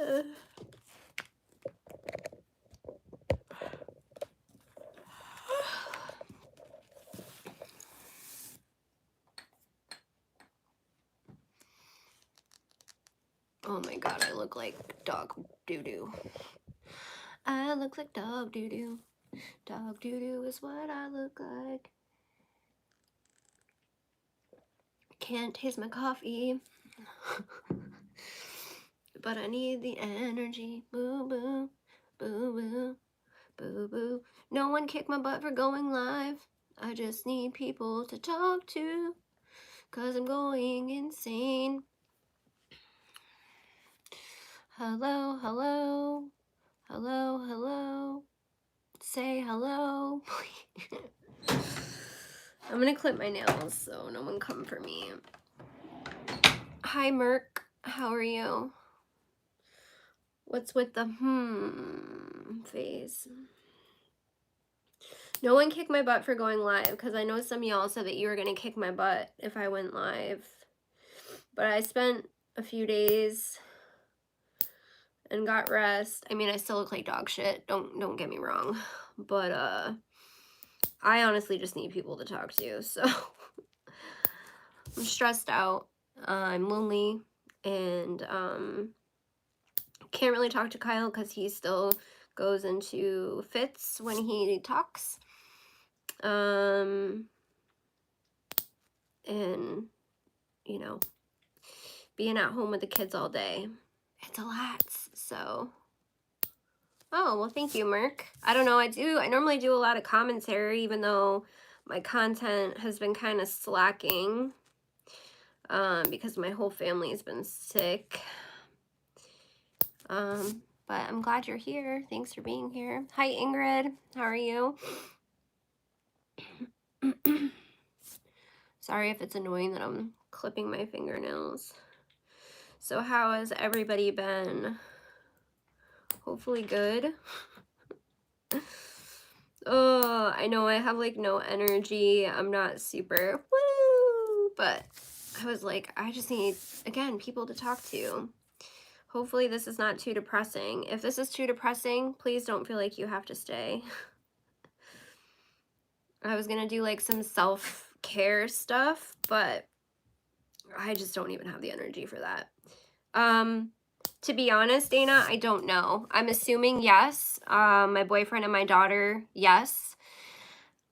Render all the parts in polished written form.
Oh my god, I look like dog doo-doo. I look like dog doo-doo. Dog doo-doo is what I look like. Can't taste my coffee. But I need the energy. Boo boo. Boo boo. Boo boo. No one kicked my butt for going live. I just need people to talk to, 'cause I'm going insane. Hello, hello. Hello, hello. Say hello. I'm gonna clip my nails so no one come for me. Hi, Merc. How are you? What's with the face? No one kicked my butt for going live, because I know some of y'all said that you were gonna kick my butt if I went live. But I spent a few days and got rest. I mean, I still look like dog shit. Don't get me wrong. But I honestly just need people to talk to. So I'm stressed out. I'm lonely, and can't really talk to Kyle because he still goes into fits when he talks. And you know, being at home with the kids all day, it's a lot. So oh, well, thank you, Merc. I don't know, I normally do a lot of commentary, even though my content has been kind of slacking because my whole family has been sick. But I'm glad you're here. Thanks for being here. Hi, Ingrid. How are you? Sorry if it's annoying that I'm clipping my fingernails. So how has everybody been? Hopefully good. Oh, I know I have like no energy. I'm not super woo, but I was like, I just need, again, people to talk to. Hopefully this is not too depressing. If this is too depressing, please don't feel like you have to stay. I was gonna do like some self-care stuff, but I just don't even have the energy for that. To be honest, Dana, I don't know. I'm assuming yes. My boyfriend and my daughter, yes.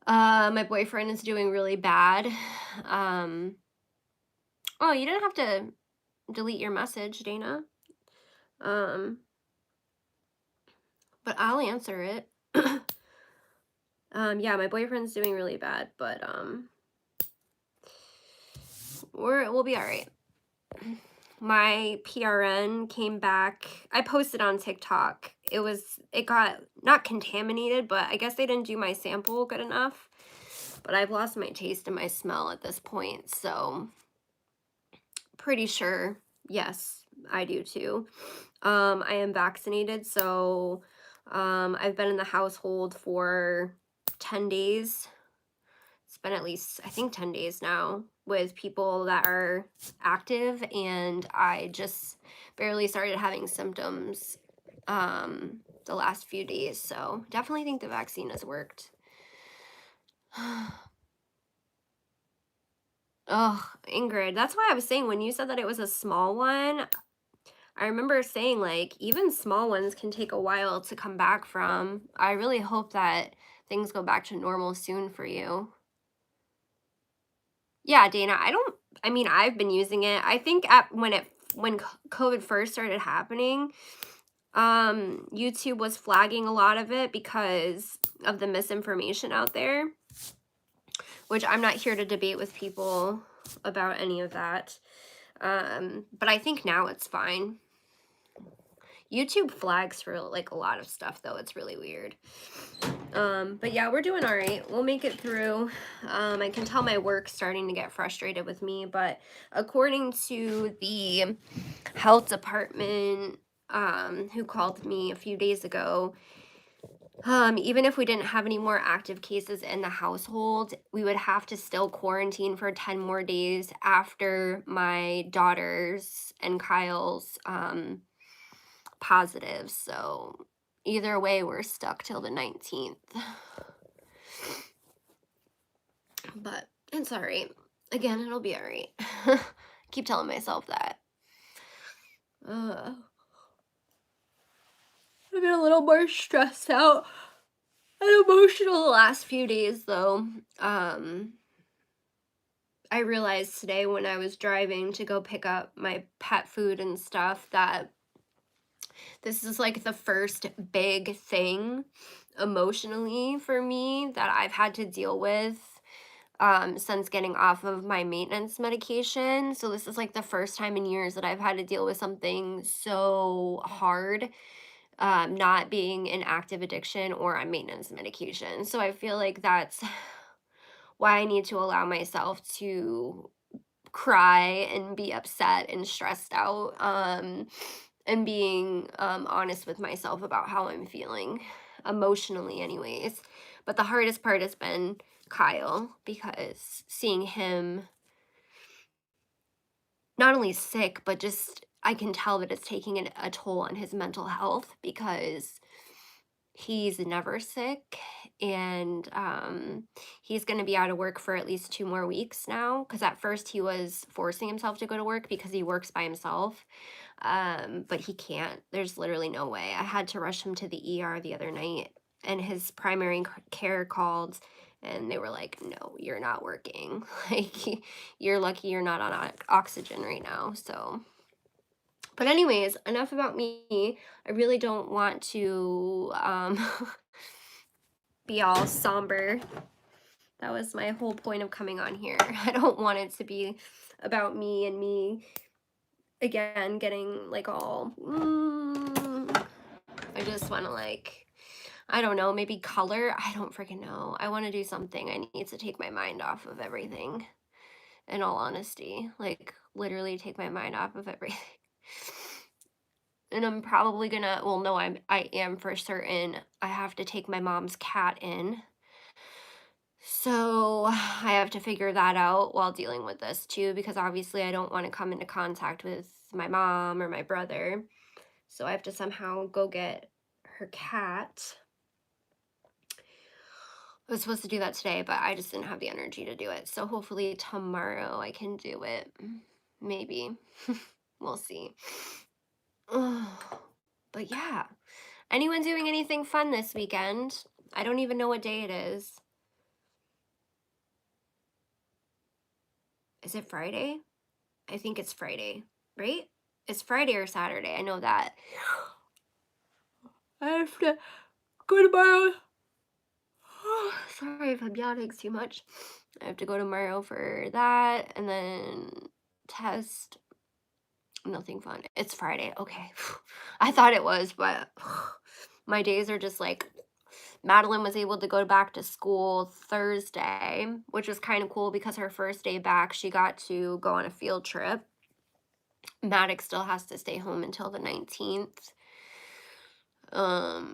My boyfriend is doing really bad. Oh, you didn't have to delete your message, Dana. But I'll answer it. Yeah, my boyfriend's doing really bad, but we'll be all right. My PRN came back. I posted on TikTok. It got not contaminated, but I guess they didn't do my sample good enough. But I've lost my taste and my smell at this point, so pretty sure, yes, I do too. I am vaccinated, so I've been in the household for 10 days. It's been at least, I think, 10 days now with people that are active, and I just barely started having symptoms the last few days, so definitely think the vaccine has worked. Oh, Ingrid, that's why I was saying when you said that it was a small one, I remember saying like even small ones can take a while to come back from. I really hope that things go back to normal soon for you. Yeah, Dana, I mean, I've been using it. I think when COVID first started happening, YouTube was flagging a lot of it because of the misinformation out there, which I'm not here to debate with people about any of that. But I think now it's fine. YouTube flags for like a lot of stuff though. It's really weird. But yeah, we're doing all right. We'll make it through. I can tell my work's starting to get frustrated with me, but according to the health department, who called me a few days ago, even if we didn't have any more active cases in the household, we would have to still quarantine for 10 more days after my daughter's and Kyle's positive. So either way, we're stuck till the 19th. But it's all right. Again, it'll be all right. Keep telling myself that. I've been a little more stressed out and emotional the last few days, though. I realized today when I was driving to go pick up my pet food and stuff that this is like the first big thing emotionally for me that I've had to deal with since getting off of my maintenance medication. So this is like the first time in years that I've had to deal with something so hard, not being in active addiction or on maintenance medication. So I feel like that's why I need to allow myself to cry and be upset and stressed out, and being honest with myself about how I'm feeling emotionally anyways. But the hardest part has been Kyle, because seeing him not only sick but just I can tell that it's taking a toll on his mental health, because he's never sick, and he's going to be out of work for at least 2 more weeks now, because at first he was forcing himself to go to work because he works by himself, but he can't. There's literally no way. I had to rush him to the ER the other night, and his primary care called, and they were like, no, you're not working. Like, you're lucky you're not on oxygen right now. So but anyways, enough about me. I really don't want to be all somber. That was my whole point of coming on here. I don't want it to be about me and me again getting like all I just want to like, I don't know, maybe color. I don't freaking know. I want to do something. I need to take my mind off of everything, in all honesty. Like, literally take my mind off of everything. And I'm probably gonna, well, no, I am for certain. I have to take my mom's cat in. So I have to figure that out while dealing with this too, because obviously I don't want to come into contact with my mom or my brother. So I have to somehow go get her cat. I was supposed to do that today, but I just didn't have the energy to do it. So hopefully tomorrow I can do it. Maybe. We'll see. But yeah. Anyone doing anything fun this weekend? I don't even know what day it is. Is it Friday? I think it's Friday, right? It's Friday or Saturday. I know that. I have to go tomorrow. Sorry if I'm yawning too much. I have to go tomorrow for that, and then test. Nothing fun. It's Friday. Okay. I thought it was, but my days are just like, Madeline was able to go back to school Thursday, which was kind of cool because her first day back, she got to go on a field trip. Maddox still has to stay home until the 19th.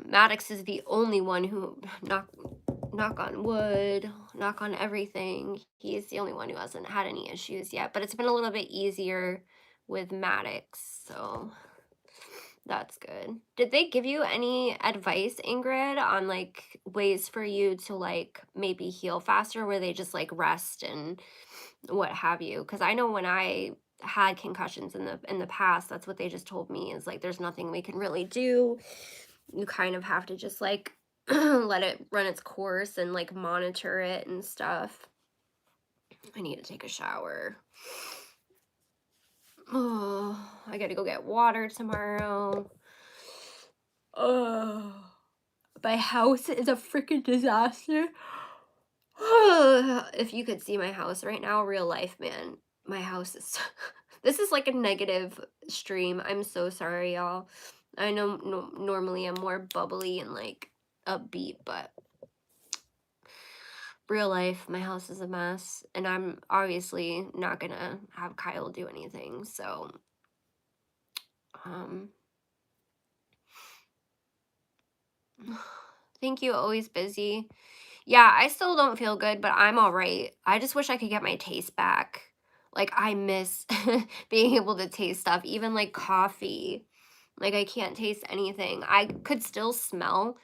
Maddox is the only one who, knock on wood, knock on everything, he is the only one who hasn't had any issues yet, but it's been a little bit easier with Maddox, so that's good. Did they give you any advice, Ingrid, on like ways for you to like maybe heal faster, where they just like rest and what have you? Because I know when I had concussions in the past, that's what they just told me, is like there's nothing we can really do. You kind of have to just like let it run its course and like monitor it and stuff. I need to take a shower. Oh, I gotta go get water tomorrow. Oh, my house is a freaking disaster. If you could see my house right now, real life, man, my house is this is like a negative stream. I'm so sorry, y'all. I know normally I'm more bubbly and like upbeat, but real life, my house is a mess, and I'm obviously not gonna have Kyle do anything, so thank you, always busy. Yeah, I still don't feel good, but I'm all right. I just wish I could get my taste back. Like, I miss being able to taste stuff, even like coffee. Like, I can't taste anything. I could still smell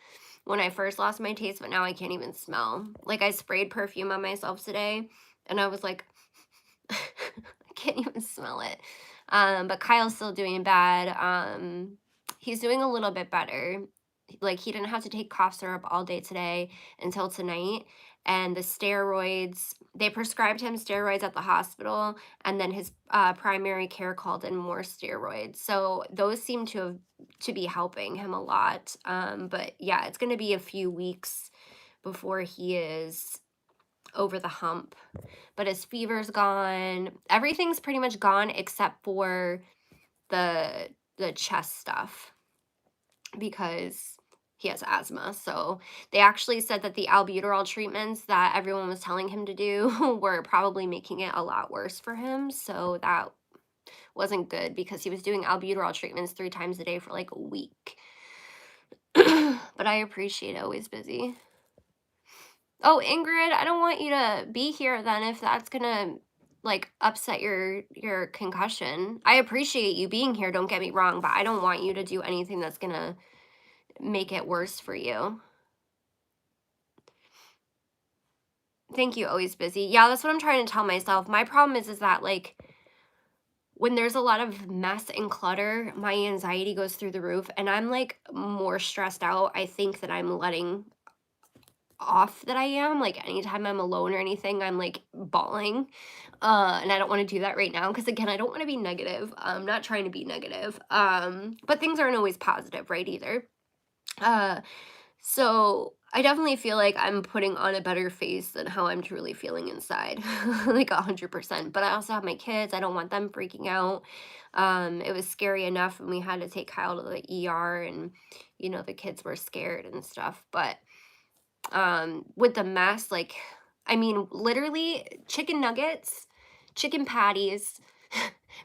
when I first lost my taste, but now I can't even smell. Like, I sprayed perfume on myself today, and I was like, I can't even smell it. But Kyle's still doing bad. He's doing a little bit better. Like, he didn't have to take cough syrup all day today until tonight. And the steroids, they prescribed him steroids at the hospital, and then his primary care called in more steroids. So those seem to be helping him a lot. But yeah, it's going to be a few weeks before he is over the hump. But his fever's gone. Everything's pretty much gone except for the chest stuff because he has asthma. So they actually said that the albuterol treatments that everyone was telling him to do were probably making it a lot worse for him. So that wasn't good because he was doing albuterol treatments 3 times a day for like a week. But I appreciate Always Busy. Oh, Ingrid, I don't want you to be here then if that's gonna like upset your concussion. I appreciate you being here, don't get me wrong, but I don't want you to do anything that's gonna make it worse for you. Thank you, Always Busy. Yeah, that's what I'm trying to tell myself. My problem is that like when there's a lot of mess and clutter, my anxiety goes through the roof and I'm like more stressed out. I think that I'm letting off that I am. Like anytime I'm alone or anything, I'm like bawling. And I don't want to do that right now because again, I don't want to be negative. I'm not trying to be negative. But things aren't always positive, right, either. Uh so I definitely feel like I'm putting on a better face than how I'm truly feeling inside. Like 100%. But I also have my kids. I don't want them freaking out. It was scary enough when we had to take Kyle to the ER and the kids were scared and stuff. But with the mess, like, I mean, literally chicken nuggets, chicken patties,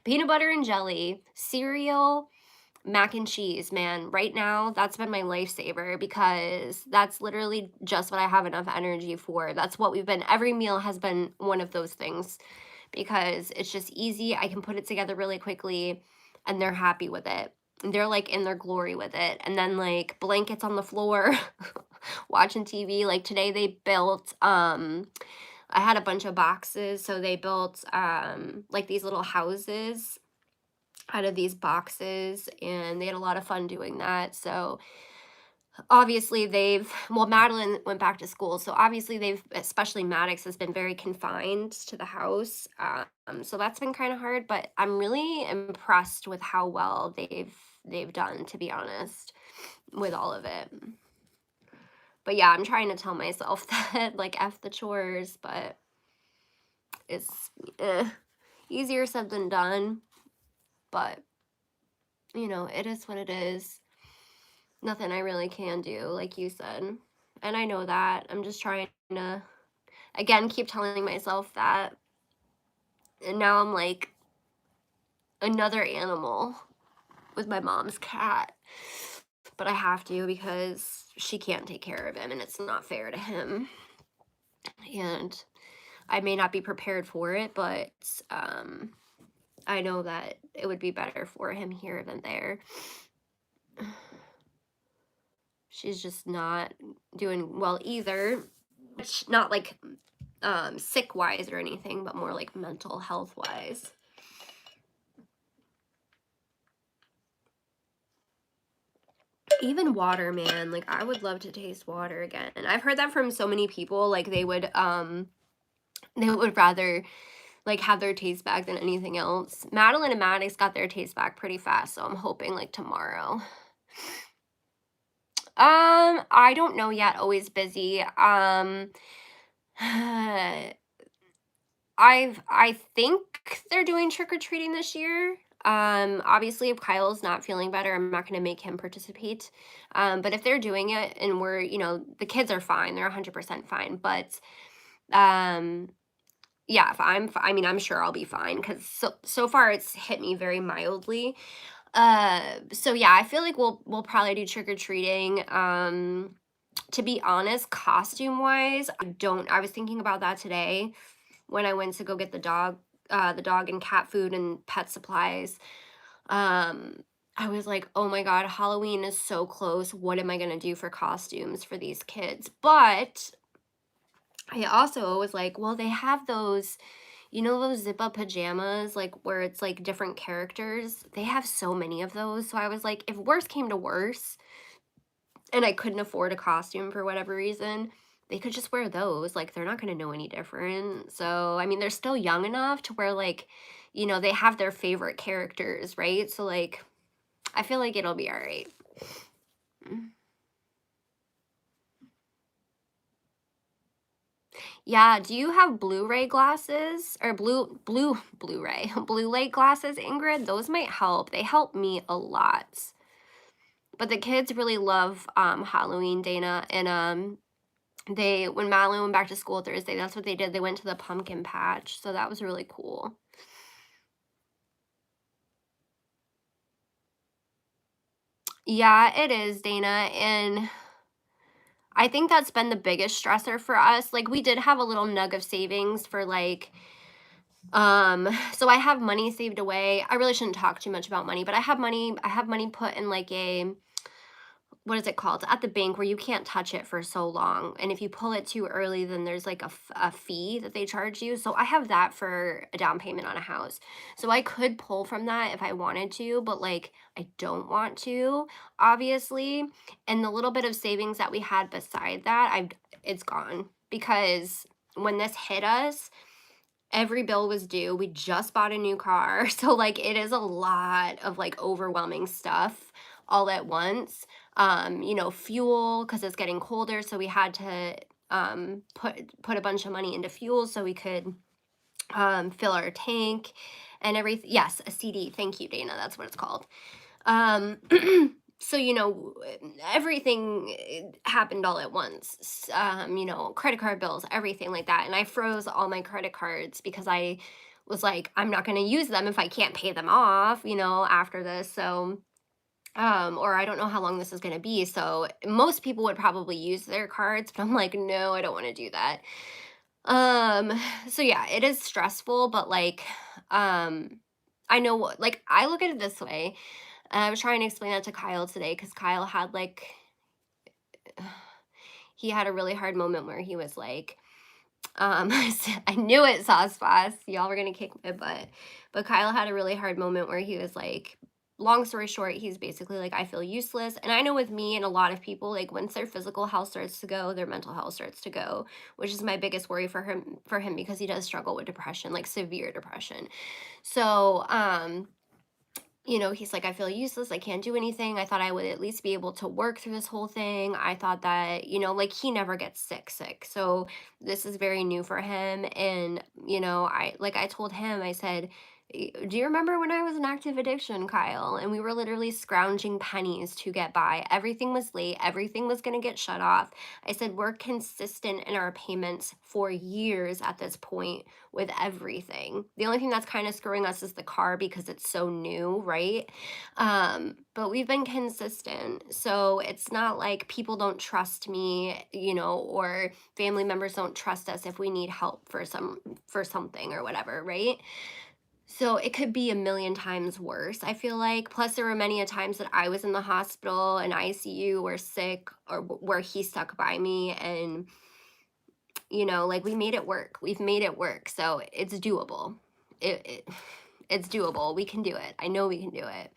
peanut butter and jelly, cereal, mac and cheese, man. Right now, that's been my lifesaver because that's literally just what I have enough energy for. That's what we've been, every meal has been one of those things because it's just easy. I can put it together really quickly and they're happy with it. They're like in their glory with it. And then like blankets on the floor, watching TV. Like today they built I had a bunch of boxes, so they built like these little houses out of these boxes and they had a lot of fun doing that. So obviously Madeline went back to school, so obviously especially Maddox has been very confined to the house. So that's been kind of hard, but I'm really impressed with how well they've done, to be honest, with all of it. But yeah, I'm trying to tell myself that like F the chores, but it's easier said than done. But it is what it is. Nothing I really can do, like you said. And I know that. I'm just trying to, again, keep telling myself that. And now I'm like another animal with my mom's cat. But I have to because she can't take care of him and it's not fair to him. And I may not be prepared for it, but I know that it would be better for him here than there. She's just not doing well either. Not like sick wise or anything, but more like mental health wise. Even water, man. Like I would love to taste water again. And I've heard that from so many people. Like they would rather like have their taste back than anything else. Madeline and Maddox got their taste back pretty fast, so I'm hoping like tomorrow. I don't know yet. Always busy. I think they're doing trick or treating this year. Obviously, if Kyle's not feeling better, I'm not going to make him participate. But if they're doing it and the kids are fine, they're 100% fine. But yeah, if I mean, I'm sure I'll be fine because so far it's hit me very mildly. So yeah, I feel like we'll probably do trick or treating. To be honest, costume wise, I was thinking about that today when I went to go get the dog and cat food and pet supplies. I was like, "Oh my god, Halloween is so close. What am I gonna do for costumes for these kids?" But I also was like, "Well, they have those, you know, those zip-up pajamas, like, where it's, like, different characters? They have so many of those." So I was like, if worse came to worse and I couldn't afford a costume for whatever reason, they could just wear those. Like, they're not gonna know any different. So, I mean, they're still young enough to where, like, you know, they have their favorite characters, right? So, like, I feel like it'll be alright. Mm. Yeah, do you have Blu-ray glasses or Blu-ray, blue light glasses, Ingrid? Those might help. They help me a lot. But the kids really love Halloween, Dana, and they when Madeline went back to school Thursday, that's what they did. They went to the pumpkin patch, so that was really cool. Yeah, it is, Dana, and I think that's been the biggest stressor for us. Like, we did have a little nug of savings for, like, so I have money saved away. I really shouldn't talk too much about money, but I have money put in, like, a what is it called? At the bank where you can't touch it for so long. And if you pull it too early, then there's like a fee that they charge you. So I have that for a down payment on a house. So I could pull from that if I wanted to, but like I don't want to, obviously. And the little bit of savings that we had beside that, it's gone because when this hit us, every bill was due. We just bought a new car. So like it is a lot of like overwhelming stuff all at once. You know, fuel because it's getting colder, so we had to put a bunch of money into fuel so we could fill our tank and everything. Yes, a CD. Thank you, Dana. That's what it's called. Um, so, you know, everything happened all at once. You know, credit card bills, everything like that. And I froze all my credit cards because I was like, I'm not going to use them if I can't pay them off, you know, after this. So, or I don't know how long this is going to be. So, most people would probably use their cards, but I'm like, no, I don't want to do that. So yeah, it is stressful, but like, I know what, like, I look at it this way. I was trying to explain that to Kyle today because Kyle had like he had a really hard moment where he was like, I knew it, Sauce Boss. Y'all were gonna kick my butt. But Kyle had a really hard moment where he was like, long story short, he's basically like, I feel useless. And I know with me and a lot of people, like once their physical health starts to go, their mental health starts to go, which is my biggest worry for him because he does struggle with depression, like severe depression. So you know, he's like, I feel useless. I can't do anything. I thought I would at least be able to work through this whole thing. I thought that, you know, like he never gets sick. So this is very new for him. And, you know, I told him, I said, Do you remember when I was in active addiction, Kyle? And we were literally scrounging pennies to get by. Everything was late. Everything was going to get shut off. I said, we're consistent in our payments for years at this point with everything. The only thing that's kind of screwing us is the car because it's so new, right? But we've been consistent. So it's not like people don't trust me, you know, or family members don't trust us if we need help for something or whatever, right? So it could be a million times worse, I feel like. Plus, there were many a times that I was in the hospital and ICU or sick or where he stuck by me and you know, like we made it work. We've made it work. So it's doable. It it's doable. We can do it. I know we can do it.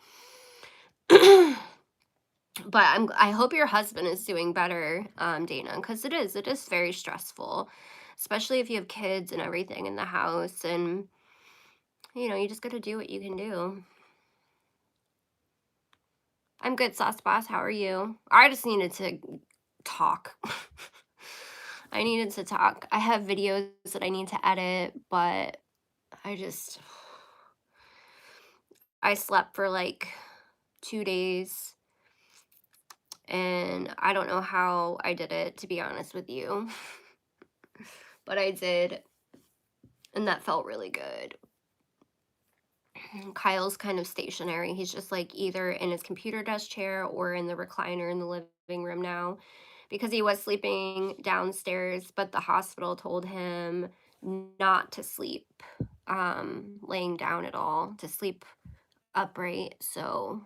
But I hope your husband is doing better, Dana, because it is very stressful, especially if you have kids and everything in the house, and you know you just got to do what you can do. I'm good, Sauce Boss. How are you? I just needed to talk. I needed to talk. I have videos that I need to edit, but I just I slept for like 2 days and I don't know how I did it, to be honest with you. But I did, and that felt really good. Kyle's kind of stationary. He's just like either in his computer desk chair or in the recliner in the living room now because he was sleeping downstairs, but the hospital told him not to sleep laying down at all, to sleep upright. So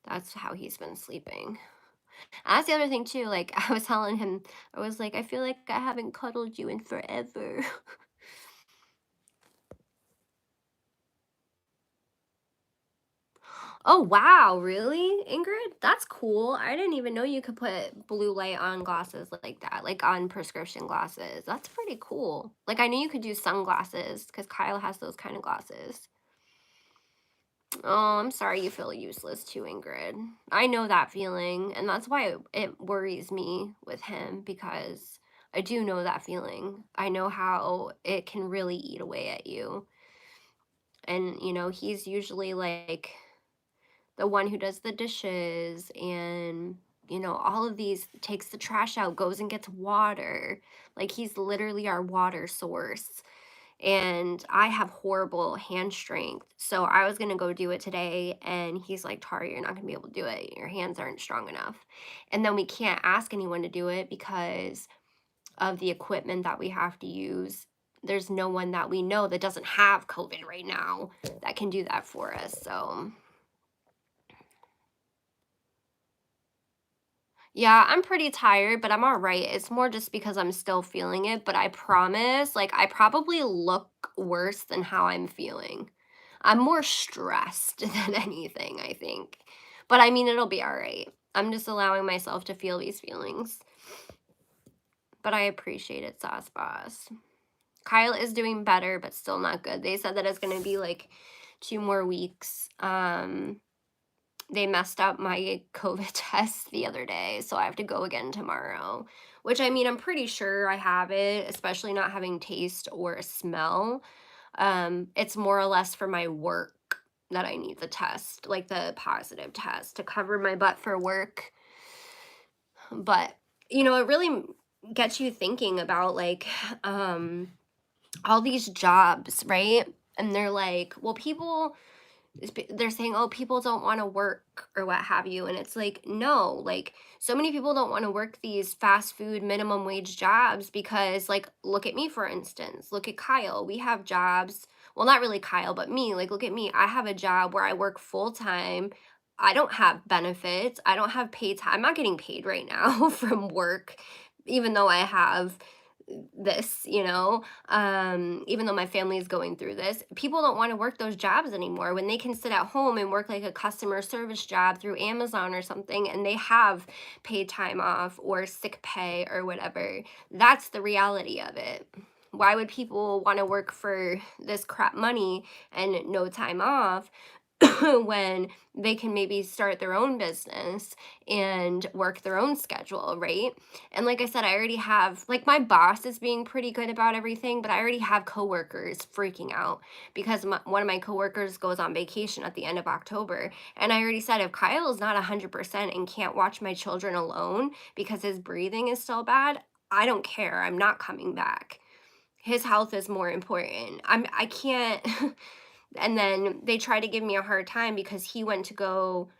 That's how he's been sleeping. That's the other thing too, like, I was telling him, I was like, "I feel like I haven't cuddled you in forever." Oh, wow, really, Ingrid? That's cool. I didn't even know you could put blue light on glasses like that, like, on prescription glasses. That's pretty cool. Like, I knew you could do sunglasses because Kyle has those kind of glasses. Oh, I'm sorry you feel useless too, Ingrid. I know that feeling, and that's why it worries me with him because I do know that feeling. I know how it can really eat away at you. And, he's usually like the one who does the dishes and, all of these takes the trash out, goes and gets water. Like he's literally our water source, and I have horrible hand strength. So I was gonna go do it today, and he's like, Tara, you're not gonna be able to do it. Your hands aren't strong enough. And then we can't ask anyone to do it because of the equipment that we have to use. There's no one that we know that doesn't have COVID right now that can do that for us. So yeah, I'm pretty tired, but I'm all right. It's more just because I'm still feeling it, but I promise, like, I probably look worse than how I'm feeling. I'm more stressed than anything, I think. But I mean, it'll be all right. I'm just allowing myself to feel these feelings. But I appreciate it, Sauce Boss. Kyle is doing better, but still not good. They said that it's going to be like 2 more weeks. They messed up my COVID test the other day, so I have to go again tomorrow. Which I mean, I'm pretty sure I have it, especially not having taste or smell. It's more or less for my work that I need the test, like the positive test to cover my butt for work. But it really gets you thinking about like all these jobs, right? And they're like, well, they're saying, oh, people don't want to work or what have you. And it's like, no, like so many people don't want to work these fast food minimum wage jobs because, like, look at me, for instance, look at Kyle. We have jobs. Well, not really Kyle, but me. Like, look at me. I have a job where I work full time. I don't have benefits. I don't have paid time. I'm not getting paid right now from work, even though I have this, even though my family is going through this. People don't want to work those jobs anymore when they can sit at home and work like a customer service job through Amazon or something, and they have paid time off or sick pay or whatever. That's the reality of it. Why would people want to work for this crap money and no time off when they can maybe start their own business and work their own schedule, right? And like I said, I already have, like, my boss is being pretty good about everything, but I already have coworkers freaking out because one of my coworkers goes on vacation at the end of October. And I already said, if Kyle is not 100% and can't watch my children alone because his breathing is still bad, I don't care. I'm not coming back. His health is more important. I can't. And then they try to give me a hard time because he went to go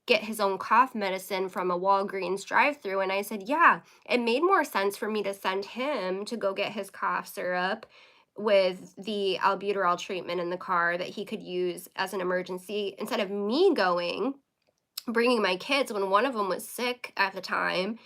get his own cough medicine from a Walgreens drive-through, and I said, "Yeah, it made more sense for me to send him to go get his cough syrup with the albuterol treatment in the car that he could use as an emergency instead of me going, bringing my kids when one of them was sick at the time,